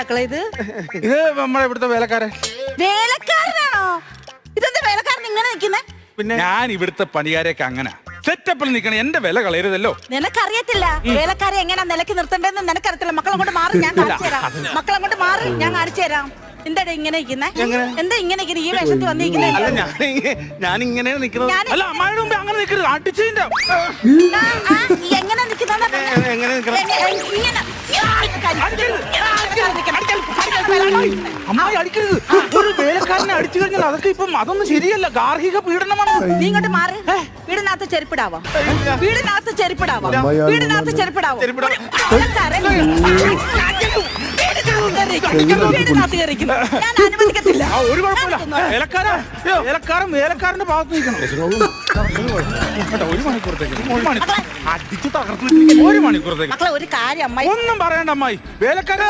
മക്കളെ ഇത്? ഇത് നമ്മളെ ഇവിടുത്തെ വേലക്കാരൻ. വേലക്കാരനാണോ? ഇതെന്താ വേലക്കാരൻ ഇങ്ങനെ നിൽക്കുന്നേ? പിന്നെ ഞാൻ ഇവിടുത്തെ പണിക്കാരെയൊക്കെ അങ്ങനെ സെറ്റപ്പിൽ നിൽക്കണം. എന്റെ വില കളയരുതല്ലോ. നിനക്കറിയത്തില്ല വേലക്കാരെ എങ്ങനെ നിലക്ക് നിർത്തണ്ടെന്ന് നിനക്കറിയത്തില്ല. മക്കളങ്ങോട്ട് മാറി, ഞാൻ കാണിച്ചു തരാം. മക്കളങ്ങോട്ട് മാറി, ഞാൻ കാണിച്ചു തരാം. എന്താ ഇങ്ങനെ നിൽക്കുന്നേ? എന്താ ഇങ്ങനെ നിൽക്കുന്നത്? ഈ വേഷത്തിൽ വന്നിരിക്കുന്നേ? ഞാൻ ഇങ്ങനെ നിൽക്കുന്നത്. അല്ല അമ്മായിയുടെ മുമ്പ് അങ്ങനെ നിൽക്കരുത്. അടിച്ചതിന്റെ എങ്ങനെ നിൽക്കുന്ന? അമ്മായി അടിക്കരുത്. ഒരു വേലക്കാരനെ അടിച്ചു കഴിഞ്ഞാൽ അതൊക്കെ ഇപ്പം അതൊന്നും ശരിയല്ല. ഗാർഹിക പീഡനമാണ്. നീ ഇങ്ങോട്ട് മാറി. വീടിനകത്ത് ചെരുപ്പിടാവോ? വീടിനകത്ത് ചെരുപ്പിടാവോ? വീടിനകത്ത് ചെരുപ്പിടാവോ? ഞാൻ അനുവദിക്കത്തില്ല. ഒരു കുഴപ്പമില്ല. വേലക്കാരന്റെ ഭാഗത്ത് നിൽക്കണം. ഒരു മണിക്കൂറത്തേക്ക് അടിച്ചു തകർത്ത് 1 മണിക്കൂറത്തേക്ക് മക്കളെ ഒരു കാര്യം അമ്മായി ഒന്നും പറയണ്ട അമ്മായി. വേലക്കാരൻ